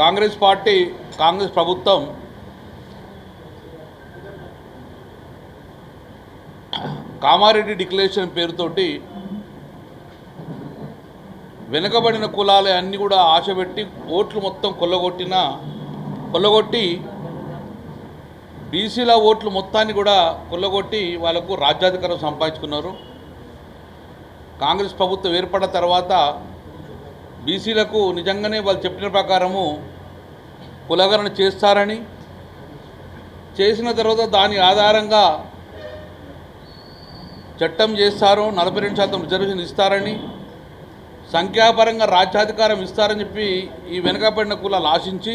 Congress party Congress ప్రభుత్వం Kamareddy declaration పేరుతోటి వెనుకబడిన కులాలు అన్నీ కూడా ఆశపెట్టి ఓట్లు మొత్తం కొల్లగొట్టి బీసీల ఓట్లు మొత్తాన్ని కూడా కొల్లగొట్టి వాళ్ళకు రాజ్యాధికారం సంపాదించుకున్నారు. కాంగ్రెస్ ప్రభుత్వం ఏర్పడిన తర్వాత బీసీలకు నిజంగానే వాళ్ళు చెప్పిన ప్రకారము కులగణన చేస్తారని, చేసిన తర్వాత దాని ఆధారంగా చట్టం చేస్తారు, 42% రిజర్వేషన్ ఇస్తారని, సంఖ్యాపరంగా రాజ్యాధికారం ఇస్తారని చెప్పి ఈ వెనుకబడిన కులాలు ఆశించి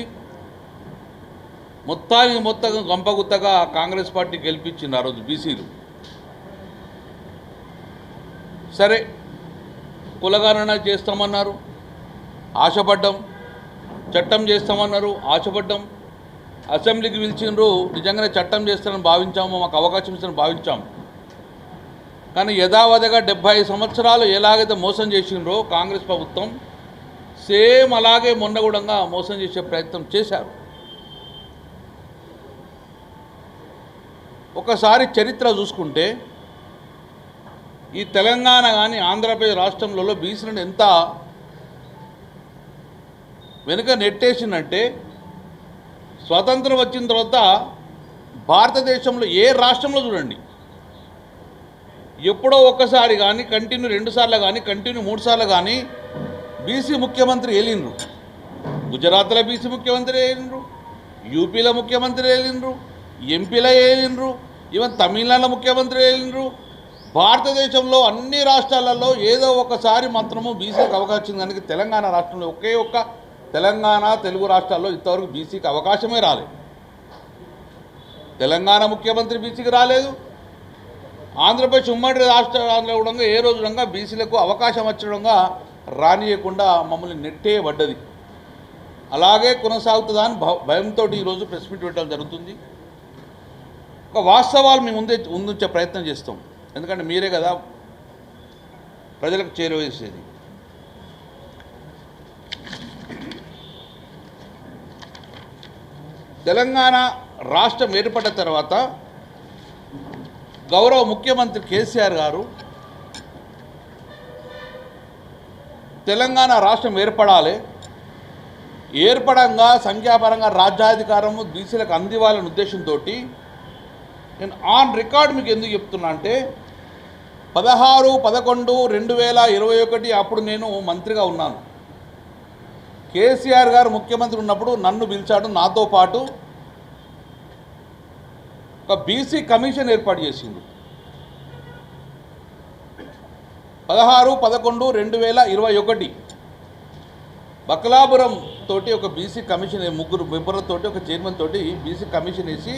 మొత్తం గంపగుత్తగా కాంగ్రెస్ పార్టీ గెలిపించింది ఆ రోజు బీసీలు. సరే కులగణన చేస్తామన్నారు, ఆశపడ్డాం. చట్టం చేస్తామన్నారు, ఆశపడ్డాం. అసెంబ్లీకి పిలిచిండ్రు, నిజంగానే చట్టం చేస్తారని భావించాము, మాకు అవకాశం ఇస్తారని భావించాము. కానీ యథావధిగా 75 సంవత్సరాలు ఎలాగైతే మోసం చేసిండ్రో కాంగ్రెస్ ప్రభుత్వం, సేమ్ అలాగే మొన్న కూడా మోసం చేసే ప్రయత్నం చేశారు. ఒకసారి చరిత్ర చూసుకుంటే ఈ తెలంగాణ కానీ ఆంధ్రప్రదేశ్ రాష్ట్రంలో బీసీలను ఎంత వెనుక నెట్టేసిందంటే, స్వతంత్రం వచ్చిన తర్వాత భారతదేశంలో ఏ రాష్ట్రంలో చూడండి, ఎప్పుడో ఒక్కసారి కానీ కంటిన్యూ 2 సార్లు కానీ కంటిన్యూ 3 సార్లు కానీ బీసీ ముఖ్యమంత్రి వెళ్ళిండ్రు. గుజరాత్లో బీసీ ముఖ్యమంత్రి వెళ్ళిండ్రు, యూపీలో ముఖ్యమంత్రి వెళ్ళిండ్రు, ఎంపీలో వెళ్ళిండ్రు, ఈవెన్ తమిళనాడులో ముఖ్యమంత్రి వెళ్ళిండ్రు. భారతదేశంలో అన్ని రాష్ట్రాలలో ఏదో ఒకసారి మాత్రము బీసీకి అవకాశం ఇచ్చింది. కనుక తెలంగాణ రాష్ట్రంలో ఒకే ఒక్క తెలంగాణ తెలుగు రాష్ట్రాల్లో ఇంతవరకు బీసీకి అవకాశమే రాలేదు. తెలంగాణ ముఖ్యమంత్రి బీసీకి రాలేదు. ఆంధ్రప్రదేశ్ ఉమ్మడి రాష్ట్రాల్లో కూడా ఏ రోజుగా బీసీలకు అవకాశం వచ్చడంగా రానియకుండా మమ్మల్ని నెట్టేయబడ్డది. అలాగే కొనసాగుతుందని భయంతో ఈరోజు ప్రెస్ మీట్ పెట్టడం జరుగుతుంది. ఒక వాస్తవాలు మేము ముందుంచే ప్రయత్నం చేస్తాం, ఎందుకంటే మీరే కదా ప్రజలకు చేరువేసేది. తెలంగాణ రాష్ట్రం ఏర్పడిన తర్వాత గౌరవ ముఖ్యమంత్రి కేసీఆర్ గారు తెలంగాణ రాష్ట్రం ఏర్పడంగా సంఖ్యాపరంగా రాజ్యాధికారము బీసీలకు అందివ్వాలనే ఉద్దేశంతో నేను ఆన్ రికార్డ్ మీకు ఎందుకు చెప్తున్నా అంటే, 16/11/2021 అప్పుడు నేను మంత్రిగా ఉన్నాను. కేసీఆర్ గారు ముఖ్యమంత్రి ఉన్నప్పుడు నన్ను పిలిచాడు, నాతో పాటు ఒక బీసీ కమిషన్ ఏర్పాటు చేసిండు. 16/11/2021 బకలాపురం తోటి ఒక బీసీ కమిషన్, 3 మెంబర్లతోటి ఒక చైర్మన్ తోటి బీసీ కమిషన్ వేసి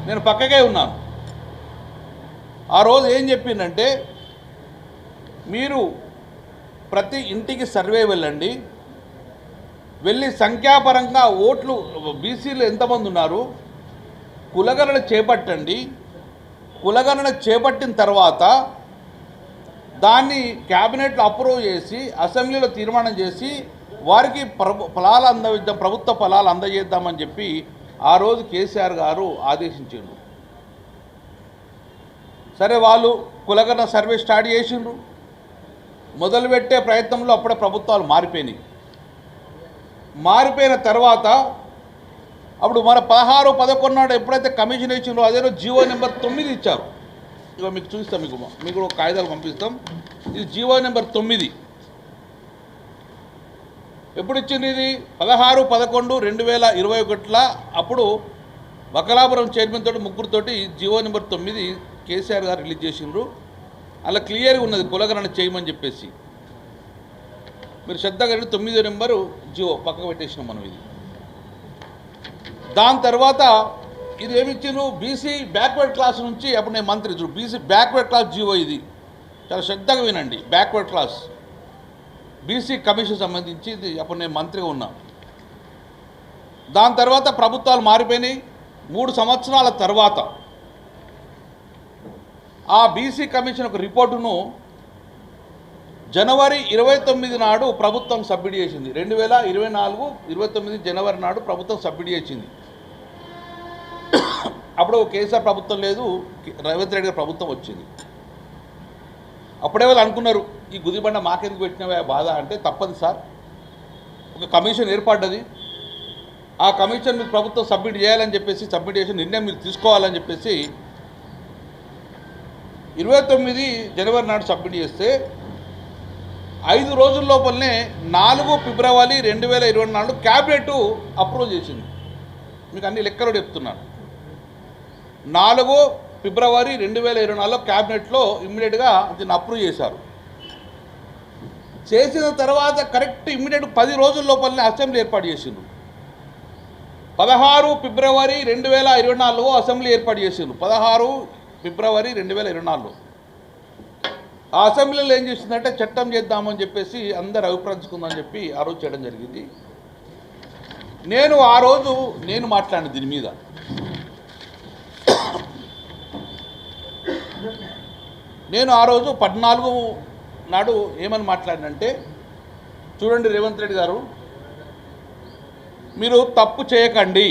నేను పక్కకే ఉన్నాను. ఆ రోజు ఏం చెప్పిందంటే, మీరు ప్రతి ఇంటికి సర్వే వెళ్ళి సంఖ్యాపరంగా ఓట్లు బీసీలు ఎంతమంది ఉన్నారు కులగణన చేపట్టండి. కులగణన చేపట్టిన తర్వాత దాన్ని క్యాబినెట్లో అప్రూవ్ చేసి అసెంబ్లీలో తీర్మానం చేసి వారికి ఫలాలు అందజేద్దాం, ప్రభుత్వ ఫలాలు అందజేద్దామని చెప్పి ఆ రోజు కేసీఆర్ గారు ఆదేశించారు. సరే వాళ్ళు కులగణన సర్వే స్టార్ట్ చేసిండ్రు. మొదలుపెట్టే ప్రయత్నంలో అప్పుడే ప్రభుత్వాలు మారిపోయిన తర్వాత అప్పుడు మన 16/11 నాడు ఎప్పుడైతే కమిషన్ ఇచ్చిండ్రో అదే రోజు జీవో నెంబర్ 9 ఇచ్చారు. ఇక మీకు చూపిస్తాం, మీకు కాగితాలు పంపిస్తాం. ఇది జీవో నెంబర్ 9 ఎప్పుడు ఇచ్చింది? ఇది 16/11/2021 అప్పుడు బకలాపురం చైర్మన్ తోటి 3 తోటి జీవో నెంబర్ 9 కేసీఆర్ గారు రిలీజ్ చేసిండ్రు. అలా క్లియర్గా ఉన్నది కులగణన చేయమని చెప్పేసి. మీరు శ్రద్ధగా 9వ నెంబరు జీవో పక్కకు పెట్టేసినాం మనం. ఇది దాని తర్వాత ఇది ఏమిచ్చిండ్రు, బీసీ బ్యాక్వర్డ్ క్లాస్ నుంచి అప్పుడు నేను మంత్రి బీసీ బ్యాక్వర్డ్ క్లాస్ జీవో. ఇది చాలా శ్రద్ధగా వినండి. బ్యాక్వర్డ్ క్లాస్ బీసీ కమిషన్ సంబంధించి ఇది అప్పుడు నేను మంత్రిగా ఉన్నా. దాని తర్వాత ప్రభుత్వాలు మారిపోయినాయి. 3 సంవత్సరాల తర్వాత ఆ బీసీ కమిషన్ ఒక రిపోర్టును జనవరి 29 నాడు ప్రభుత్వం సబ్మిట్ చేసింది. 2024 29 జనవరి నాడు ప్రభుత్వం సబ్మిట్ చేసింది. అప్పుడు కేసీఆర్ ప్రభుత్వం లేదు, రేవంత్ రెడ్డి గారి ప్రభుత్వం వచ్చింది. అప్పుడే వాళ్ళు అనుకున్నారు, ఈ గుదిబండ మాకెందుకు పెట్టినవే బాధ అంటే, తప్పదు సార్, ఒక కమిషన్ ఏర్పడ్డది, ఆ కమిషన్ మీకు ప్రభుత్వం సబ్మిట్ చేయాలని చెప్పేసి, సబ్మిట్ చేసి నిర్ణయం మీరు తీసుకోవాలని చెప్పేసి 29 జనవరి నాడు సబ్మిట్ చేస్తే 5 రోజుల లోపలనే 4 ఫిబ్రవరి 2024 క్యాబినెట్ అప్రూవ్ చేసింది. మీకు అన్ని లెక్కలు చెప్తున్నాను. 4 ఫిబ్రవరి 2024 క్యాబినెట్లో ఇమ్మీడియట్గా దీన్ని అప్రూవ్ చేశారు. చేసిన తర్వాత కరెక్ట్ ఇమ్మీడియట్ 10 రోజుల లోపలనే అసెంబ్లీ ఏర్పాటు చేసిండ్రు. 16 ఫిబ్రవరి 2024 అసెంబ్లీ ఏర్పాటు చేసిండ్రు. 16 ఫిబ్రవరి 2024 ఆ అసెంబ్లీలో ఏం చేసిందంటే, చట్టం చేద్దామని చెప్పేసి అందరు అభిప్రాయించుకుందని చెప్పి ఆ రోజు చేయడం జరిగింది. ఆ రోజు నేను మాట్లాడిన దీని మీద ఆ రోజు 14 నాడు ఏమని మాట్లాడినంటే, చూడండి రేవంత్ రెడ్డి గారు, మీరు తప్పు చేయకండి,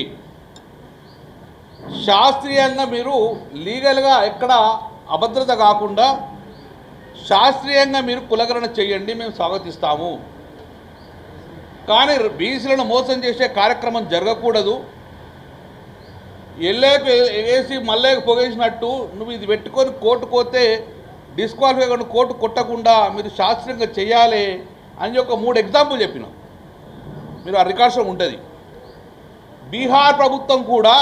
శాస్త్రీయంగా మీరు లీగల్గా ఎక్కడ అభద్రత కాకుండా శాస్త్రీయంగా మీరు కులగణన చేయండి, మేము స్వాగతిస్తాము. కానీ బీసీలను మోసం చేసే కార్యక్రమం జరగకూడదు. ఎల్లేకు వేసి మల్లేకు పొగేసినట్టు నువ్వు ఇది పెట్టుకొని కోర్టు పోతే డిస్క్వాలిఫై కానీ కోర్టు కొట్టకుండా మీరు శాస్త్రీయంగా చేయాలి అని ఒక 3 ఎగ్జాంపుల్ చెప్పినాం. మీరు ఆ రికార్డ్స్లో ఉంటుంది. బీహార్ ప్రభుత్వం కూడా